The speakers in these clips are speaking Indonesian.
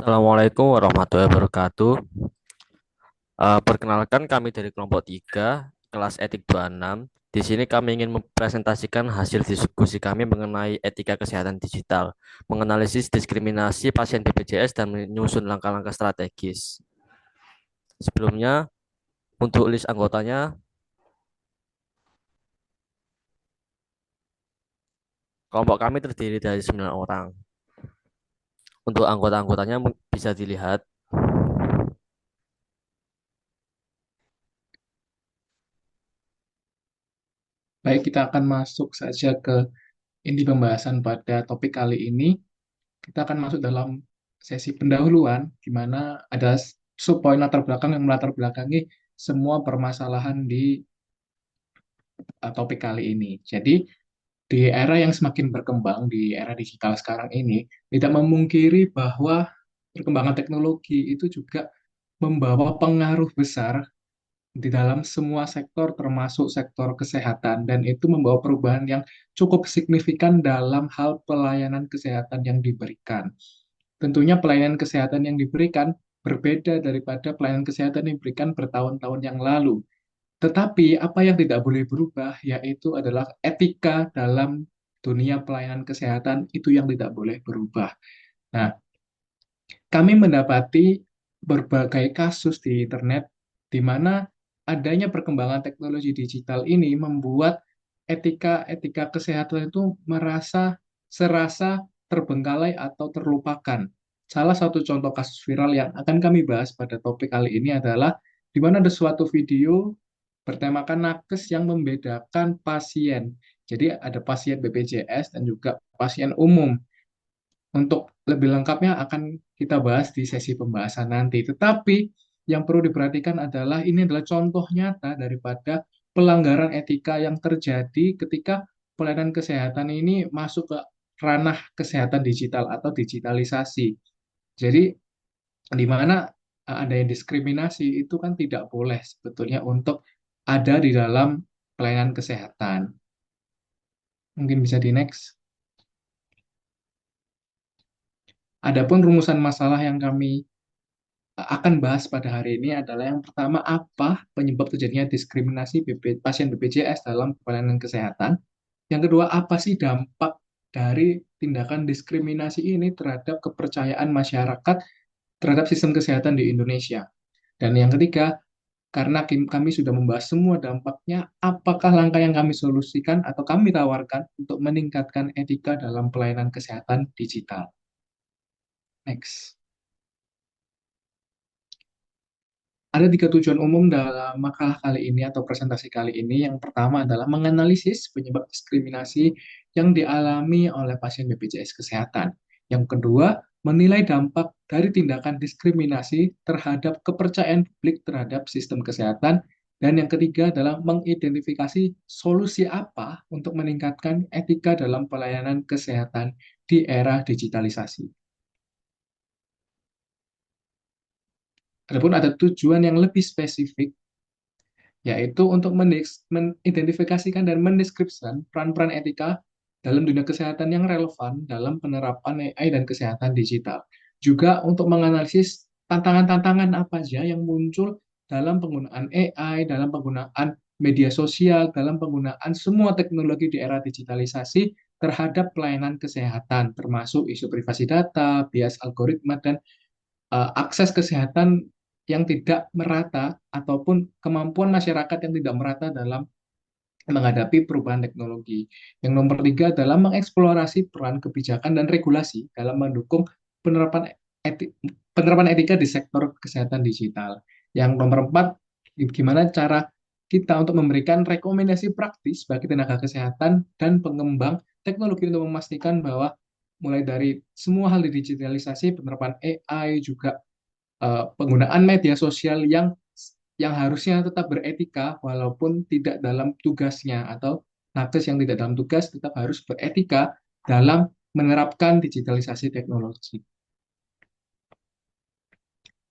Assalamualaikum warahmatullahi wabarakatuh. Perkenalkan kami dari kelompok 3, kelas etik 26. Di sini kami ingin mempresentasikan hasil diskusi kami mengenai etika kesehatan digital, menganalisis diskriminasi pasien BPJS dan menyusun langkah-langkah strategis. Sebelumnya, untuk list anggotanya, kelompok kami terdiri dari 9 orang. Untuk anggota-anggotanya bisa dilihat. Baik, kita akan masuk saja ke inti pembahasan pada topik kali ini. Kita akan masuk dalam sesi pendahuluan, di mana ada subpoin latar belakang yang melatar belakangi semua permasalahan di topik kali ini. Jadi, di era yang semakin berkembang, di era digital sekarang ini, tidak memungkiri bahwa perkembangan teknologi itu juga membawa pengaruh besar di dalam semua sektor termasuk sektor kesehatan dan itu membawa perubahan yang cukup signifikan dalam hal pelayanan kesehatan yang diberikan. Tentunya pelayanan kesehatan yang diberikan berbeda daripada pelayanan kesehatan yang diberikan bertahun-tahun yang lalu. Tetapi apa yang tidak boleh berubah yaitu adalah etika dalam dunia pelayanan kesehatan itu yang tidak boleh berubah. Nah, kami mendapati berbagai kasus di internet di mana adanya perkembangan teknologi digital ini membuat etika-etika kesehatan itu serasa terbengkalai atau terlupakan. Salah satu contoh kasus viral yang akan kami bahas pada topik kali ini adalah di mana ada suatu video bertemakan nakes yang membedakan pasien. Jadi ada pasien BPJS dan juga pasien umum. Untuk lebih lengkapnya akan kita bahas di sesi pembahasan nanti. Tetapi yang perlu diperhatikan adalah ini adalah contoh nyata daripada pelanggaran etika yang terjadi ketika pelayanan kesehatan ini masuk ke ranah kesehatan digital atau digitalisasi. Jadi di mana ada yang diskriminasi itu kan tidak boleh sebetulnya untuk ada di dalam pelayanan kesehatan. Mungkin bisa di next. Adapun rumusan masalah yang kami akan bahas pada hari ini adalah yang pertama, apa penyebab terjadinya diskriminasi pasien BPJS dalam pelayanan kesehatan. Yang kedua, apa sih dampak dari tindakan diskriminasi ini terhadap kepercayaan masyarakat terhadap sistem kesehatan di Indonesia. Dan yang ketiga, karena kami sudah membahas semua dampaknya, apakah langkah yang kami solusikan atau kami tawarkan untuk meningkatkan etika dalam pelayanan kesehatan digital. Next. Ada tiga tujuan umum dalam makalah kali ini atau presentasi kali ini. Yang pertama adalah menganalisis penyebab diskriminasi yang dialami oleh pasien BPJS Kesehatan. Yang kedua, menilai dampak dari tindakan diskriminasi terhadap kepercayaan publik terhadap sistem kesehatan. Dan yang ketiga adalah mengidentifikasi solusi apa untuk meningkatkan etika dalam pelayanan kesehatan di era digitalisasi. Adapun ada tujuan yang lebih spesifik yaitu untuk mengidentifikasikan dan mendeskripsikan peran-peran etika dalam dunia kesehatan yang relevan dalam penerapan AI dan kesehatan digital. Juga untuk menganalisis tantangan-tantangan apa saja yang muncul dalam penggunaan AI, dalam penggunaan media sosial, dalam penggunaan semua teknologi di era digitalisasi terhadap pelayanan kesehatan, termasuk isu privasi data, bias algoritma, dan akses kesehatan yang tidak merata ataupun kemampuan masyarakat yang tidak merata dalam menghadapi perubahan teknologi. Yang nomor tiga adalah mengeksplorasi peran kebijakan dan regulasi dalam mendukung penerapan penerapan etika di sektor kesehatan digital. Yang nomor empat, gimana cara kita untuk memberikan rekomendasi praktis bagi tenaga kesehatan dan pengembang teknologi untuk memastikan bahwa mulai dari semua hal di digitalisasi, penerapan AI, juga penggunaan media sosial yang harusnya tetap beretika walaupun tidak dalam tugasnya atau nakes yang tidak dalam tugas tetap harus beretika dalam menerapkan digitalisasi teknologi.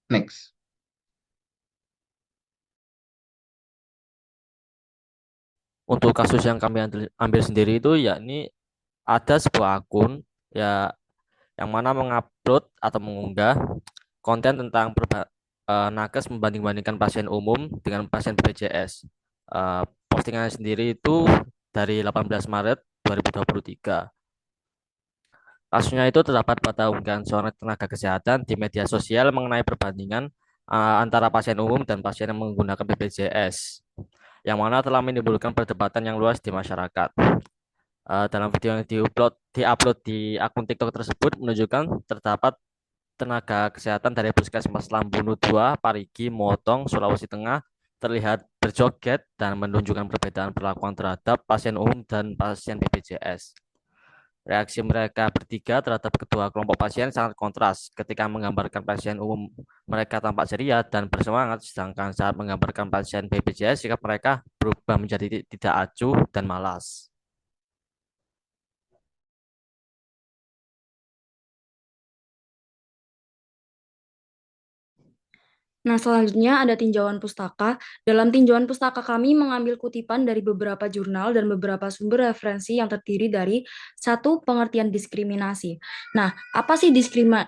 Next. Untuk kasus yang kami ambil sendiri itu yakni ada sebuah akun ya yang mana mengupload atau mengunggah konten tentang nakes membanding-bandingkan pasien umum dengan pasien BPJS. Postingannya sendiri itu dari 18 Maret 2023. Kasusnya itu terdapat pada unggahan seorang tenaga kesehatan di media sosial mengenai perbandingan antara pasien umum dan pasien yang menggunakan BPJS, yang mana telah menimbulkan perdebatan yang luas di masyarakat. Dalam video yang diupload di akun TikTok tersebut menunjukkan terdapat tenaga kesehatan dari Puskesmas Lambunu II, Parigi, Motong, Sulawesi Tengah terlihat berjoget dan menunjukkan perbedaan perlakuan terhadap pasien umum dan pasien BPJS. Reaksi mereka bertiga terhadap kedua kelompok pasien sangat kontras ketika menggambarkan pasien umum mereka tampak ceria dan bersemangat, sedangkan saat menggambarkan pasien BPJS sikap mereka berubah menjadi tidak acuh dan malas. Nah, selanjutnya ada tinjauan pustaka. Dalam tinjauan pustaka kami mengambil kutipan dari beberapa jurnal dan beberapa sumber referensi yang terdiri dari satu pengertian diskriminasi. Nah, apa sih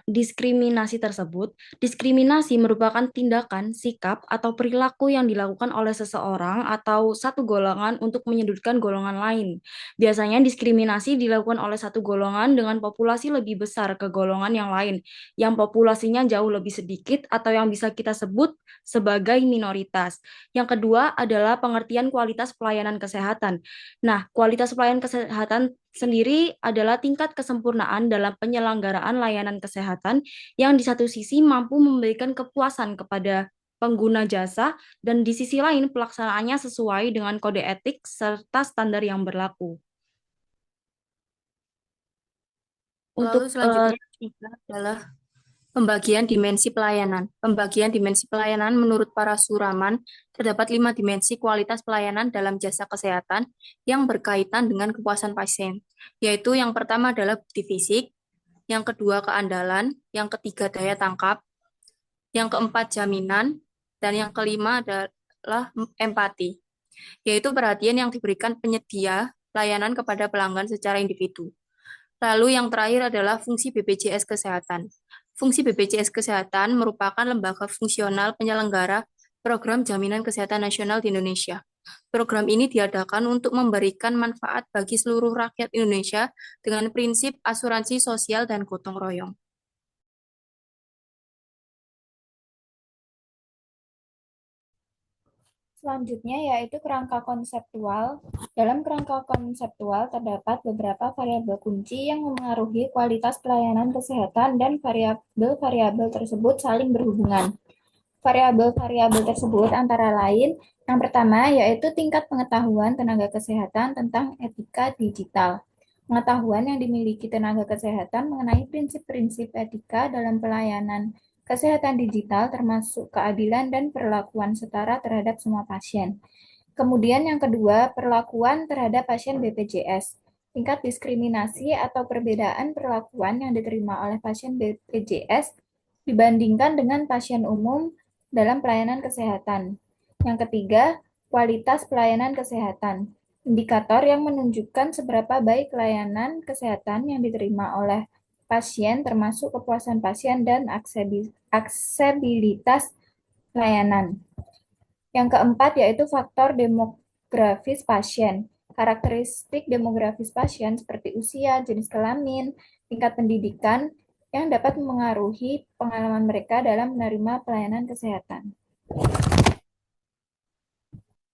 diskriminasi tersebut? Diskriminasi merupakan tindakan, sikap, atau perilaku yang dilakukan oleh seseorang atau satu golongan untuk menyudutkan golongan lain. Biasanya diskriminasi dilakukan oleh satu golongan dengan populasi lebih besar ke golongan yang lain, yang populasinya jauh lebih sedikit atau yang bisa kita sebut sebagai minoritas. Yang kedua adalah pengertian kualitas pelayanan kesehatan. Nah, kualitas pelayanan kesehatan sendiri adalah tingkat kesempurnaan dalam penyelenggaraan layanan kesehatan yang di satu sisi mampu memberikan kepuasan kepada pengguna jasa dan di sisi lain pelaksanaannya sesuai dengan kode etik serta standar yang berlaku. Lalu selanjutnya adalah pembagian dimensi pelayanan. Pembagian dimensi pelayanan menurut para suraman terdapat 5 dimensi kualitas pelayanan dalam jasa kesehatan yang berkaitan dengan kepuasan pasien, yaitu yang pertama adalah bukti fisik, yang kedua keandalan, yang ketiga daya tangkap, yang keempat jaminan, dan yang kelima adalah empati, yaitu perhatian yang diberikan penyedia layanan kepada pelanggan secara individu. Lalu yang terakhir adalah fungsi BPJS Kesehatan. Fungsi BPJS Kesehatan merupakan lembaga fungsional penyelenggara program jaminan kesehatan nasional di Indonesia. Program ini diadakan untuk memberikan manfaat bagi seluruh rakyat Indonesia dengan prinsip asuransi sosial dan gotong royong. Selanjutnya yaitu kerangka konseptual. Dalam kerangka konseptual terdapat beberapa variabel kunci yang memengaruhi kualitas pelayanan kesehatan dan variabel-variabel tersebut saling berhubungan. Variabel-variabel tersebut antara lain, yang pertama yaitu tingkat pengetahuan tenaga kesehatan tentang etika digital. Pengetahuan yang dimiliki tenaga kesehatan mengenai prinsip-prinsip etika dalam pelayanan kesehatan digital termasuk keadilan dan perlakuan setara terhadap semua pasien. Kemudian yang kedua, perlakuan terhadap pasien BPJS. Tingkat diskriminasi atau perbedaan perlakuan yang diterima oleh pasien BPJS dibandingkan dengan pasien umum dalam pelayanan kesehatan. Yang ketiga, kualitas pelayanan kesehatan. Indikator yang menunjukkan seberapa baik layanan kesehatan yang diterima oleh pasien termasuk kepuasan pasien dan aksesibilitas layanan. Yang keempat yaitu faktor demografis pasien. Karakteristik demografis pasien seperti usia, jenis kelamin, tingkat pendidikan yang dapat mengaruhi pengalaman mereka dalam menerima pelayanan kesehatan.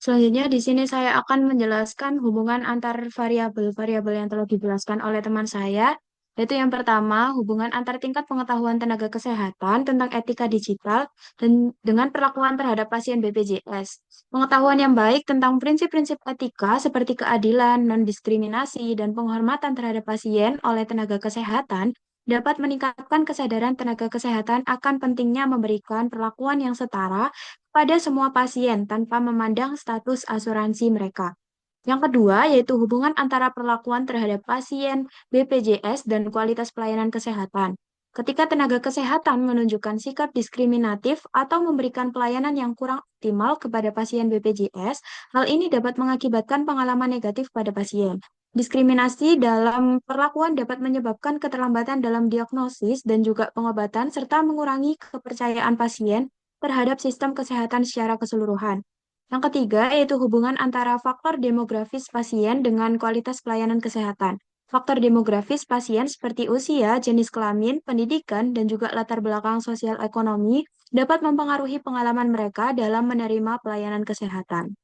Selanjutnya di sini saya akan menjelaskan hubungan antar variabel-variabel yang telah dijelaskan oleh teman saya, yaitu yang pertama, hubungan antar tingkat pengetahuan tenaga kesehatan tentang etika digital dan dengan perlakuan terhadap pasien BPJS. Pengetahuan yang baik tentang prinsip-prinsip etika seperti keadilan, non-diskriminasi, dan penghormatan terhadap pasien oleh tenaga kesehatan dapat meningkatkan kesadaran tenaga kesehatan akan pentingnya memberikan perlakuan yang setara pada semua pasien tanpa memandang status asuransi mereka. Yang kedua, yaitu hubungan antara perlakuan terhadap pasien, BPJS, dan kualitas pelayanan kesehatan. Ketika tenaga kesehatan menunjukkan sikap diskriminatif atau memberikan pelayanan yang kurang optimal kepada pasien BPJS, hal ini dapat mengakibatkan pengalaman negatif pada pasien. Diskriminasi dalam perlakuan dapat menyebabkan keterlambatan dalam diagnosis dan juga pengobatan, serta mengurangi kepercayaan pasien terhadap sistem kesehatan secara keseluruhan. Yang ketiga, yaitu hubungan antara faktor demografis pasien dengan kualitas pelayanan kesehatan. Faktor demografis pasien seperti usia, jenis kelamin, pendidikan, dan juga latar belakang sosial ekonomi dapat mempengaruhi pengalaman mereka dalam menerima pelayanan kesehatan.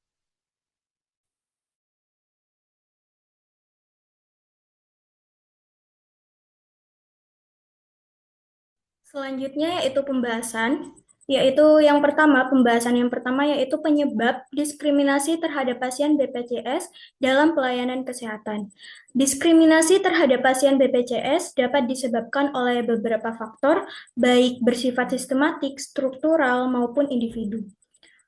Selanjutnya yaitu pembahasan yang pertama yaitu penyebab diskriminasi terhadap pasien BPJS dalam pelayanan kesehatan. Diskriminasi terhadap pasien BPJS dapat disebabkan oleh beberapa faktor, baik bersifat sistematik, struktural, maupun individu.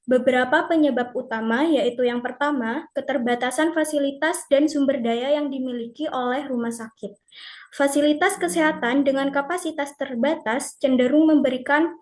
Beberapa penyebab utama yaitu yang pertama, keterbatasan fasilitas dan sumber daya yang dimiliki oleh rumah sakit. Fasilitas kesehatan dengan kapasitas terbatas cenderung memberikan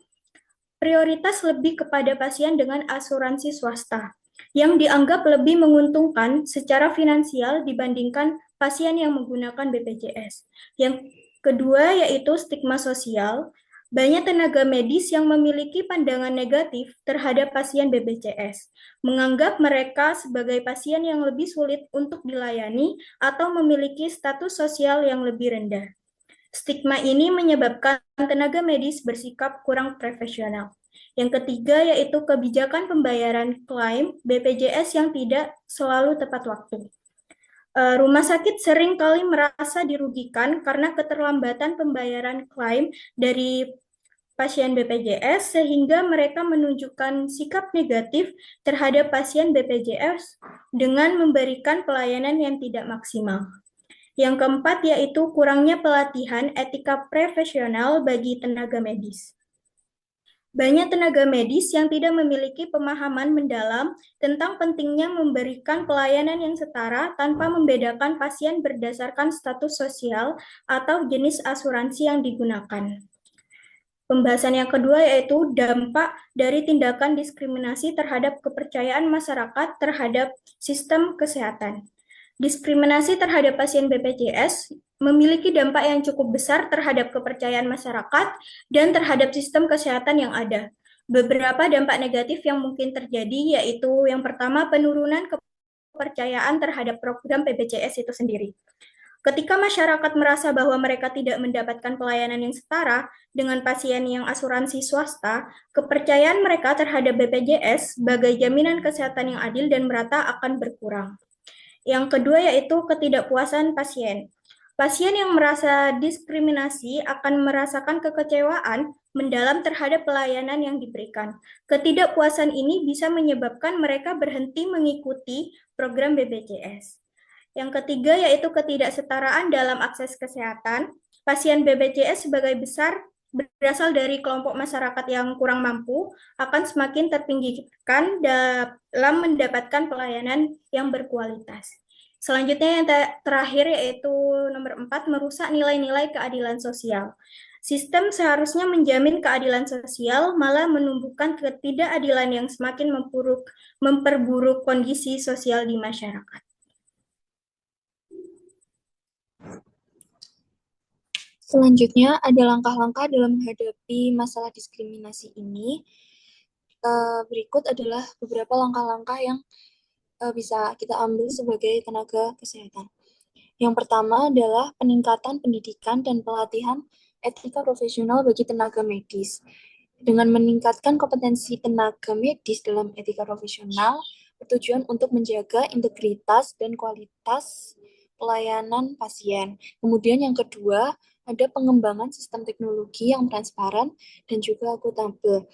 prioritas lebih kepada pasien dengan asuransi swasta, yang dianggap lebih menguntungkan secara finansial dibandingkan pasien yang menggunakan BPJS. Yang kedua yaitu stigma sosial. Banyak tenaga medis yang memiliki pandangan negatif terhadap pasien BPJS, menganggap mereka sebagai pasien yang lebih sulit untuk dilayani atau memiliki status sosial yang lebih rendah. Stigma ini menyebabkan tenaga medis bersikap kurang profesional. Yang ketiga yaitu kebijakan pembayaran klaim BPJS yang tidak selalu tepat waktu. Rumah sakit sering kali merasa dirugikan karena keterlambatan pembayaran klaim dari pasien BPJS sehingga mereka menunjukkan sikap negatif terhadap pasien BPJS dengan memberikan pelayanan yang tidak maksimal. Yang keempat yaitu kurangnya pelatihan etika profesional bagi tenaga medis. Banyak tenaga medis yang tidak memiliki pemahaman mendalam tentang pentingnya memberikan pelayanan yang setara tanpa membedakan pasien berdasarkan status sosial atau jenis asuransi yang digunakan. Pembahasan yang kedua yaitu dampak dari tindakan diskriminasi terhadap kepercayaan masyarakat terhadap sistem kesehatan. Diskriminasi terhadap pasien BPJS memiliki dampak yang cukup besar terhadap kepercayaan masyarakat dan terhadap sistem kesehatan yang ada. Beberapa dampak negatif yang mungkin terjadi yaitu yang pertama penurunan kepercayaan terhadap program BPJS itu sendiri. Ketika masyarakat merasa bahwa mereka tidak mendapatkan pelayanan yang setara dengan pasien yang asuransi swasta, kepercayaan mereka terhadap BPJS sebagai jaminan kesehatan yang adil dan merata akan berkurang. Yang kedua yaitu ketidakpuasan pasien. Pasien yang merasa diskriminasi akan merasakan kekecewaan mendalam terhadap pelayanan yang diberikan. Ketidakpuasan ini bisa menyebabkan mereka berhenti mengikuti program BPJS. Yang ketiga yaitu ketidaksetaraan dalam akses kesehatan. Pasien BPJS sebagai besar berasal dari kelompok masyarakat yang kurang mampu akan semakin terpinggirkan dalam mendapatkan pelayanan yang berkualitas. Selanjutnya yang terakhir yaitu nomor 4, merusak nilai-nilai keadilan sosial. Sistem seharusnya menjamin keadilan sosial, malah menumbuhkan ketidakadilan yang semakin memperburuk kondisi sosial di masyarakat. Selanjutnya ada langkah-langkah dalam menghadapi masalah diskriminasi ini. Berikut adalah beberapa langkah-langkah yang bisa kita ambil sebagai tenaga kesehatan. Yang pertama adalah peningkatan pendidikan dan pelatihan etika profesional bagi tenaga medis. Dengan meningkatkan kompetensi tenaga medis dalam etika profesional, bertujuan untuk menjaga integritas dan kualitas pelayanan pasien. Kemudian yang kedua, ada pengembangan sistem teknologi yang transparan dan juga akuntabel.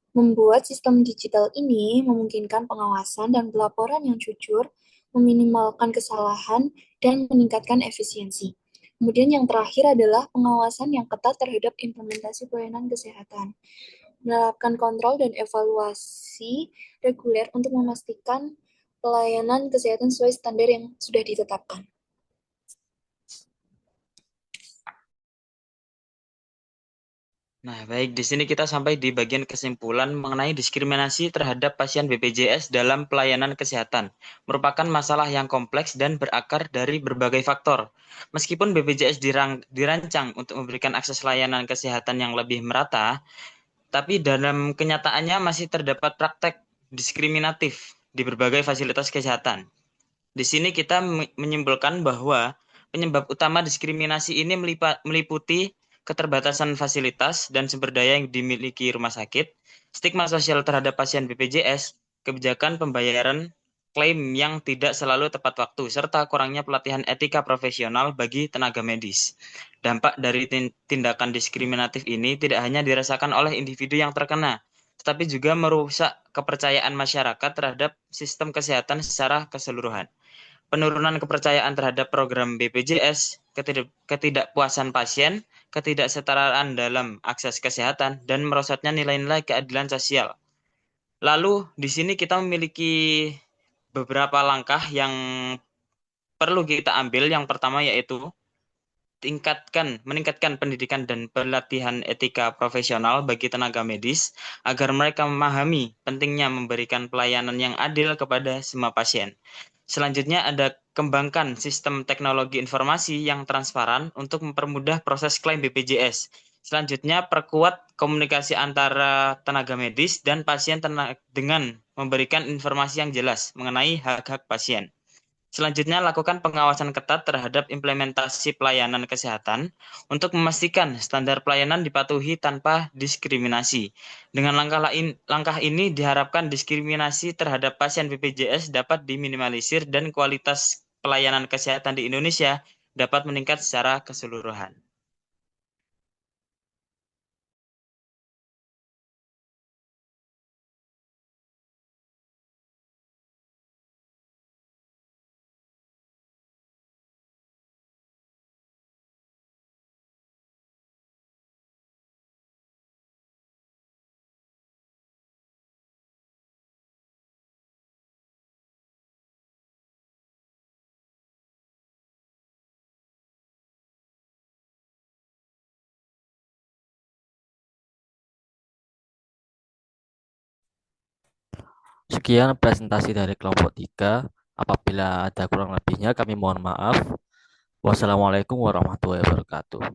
Membuat sistem digital ini memungkinkan pengawasan dan pelaporan yang jujur, meminimalkan kesalahan, dan meningkatkan efisiensi. Kemudian yang terakhir adalah pengawasan yang ketat terhadap implementasi pelayanan kesehatan. Menerapkan kontrol dan evaluasi reguler untuk memastikan pelayanan kesehatan sesuai standar yang sudah ditetapkan. Nah, baik, di sini kita sampai di bagian kesimpulan mengenai diskriminasi terhadap pasien BPJS dalam pelayanan kesehatan. Merupakan masalah yang kompleks dan berakar dari berbagai faktor. Meskipun BPJS dirancang untuk memberikan akses layanan kesehatan yang lebih merata, tapi dalam kenyataannya masih terdapat praktek diskriminatif di berbagai fasilitas kesehatan. Di sini kita menyimpulkan bahwa penyebab utama diskriminasi ini meliputi keterbatasan fasilitas dan sumber daya yang dimiliki rumah sakit, stigma sosial terhadap pasien BPJS, kebijakan pembayaran klaim yang tidak selalu tepat waktu, serta kurangnya pelatihan etika profesional bagi tenaga medis. Dampak dari tindakan diskriminatif ini tidak hanya dirasakan oleh individu yang terkena, tetapi juga merusak kepercayaan masyarakat terhadap sistem kesehatan secara keseluruhan. Penurunan kepercayaan terhadap program BPJS, ketidakpuasan pasien, ketidaksetaraan dalam akses kesehatan, dan merosotnya nilai-nilai keadilan sosial. Lalu, di sini kita memiliki beberapa langkah yang perlu kita ambil. Yang pertama yaitu meningkatkan pendidikan dan pelatihan etika profesional bagi tenaga medis agar mereka memahami pentingnya memberikan pelayanan yang adil kepada semua pasien. Selanjutnya ada kembangkan sistem teknologi informasi yang transparan untuk mempermudah proses klaim BPJS. Selanjutnya perkuat komunikasi antara tenaga medis dan pasien dengan memberikan informasi yang jelas mengenai hak-hak pasien. Selanjutnya, lakukan pengawasan ketat terhadap implementasi pelayanan kesehatan untuk memastikan standar pelayanan dipatuhi tanpa diskriminasi. Dengan langkah ini diharapkan diskriminasi terhadap pasien BPJS dapat diminimalisir dan kualitas pelayanan kesehatan di Indonesia dapat meningkat secara keseluruhan. Sekian presentasi dari kelompok 3. Apabila ada kurang lebihnya, kami mohon maaf. Wassalamualaikum warahmatullahi wabarakatuh.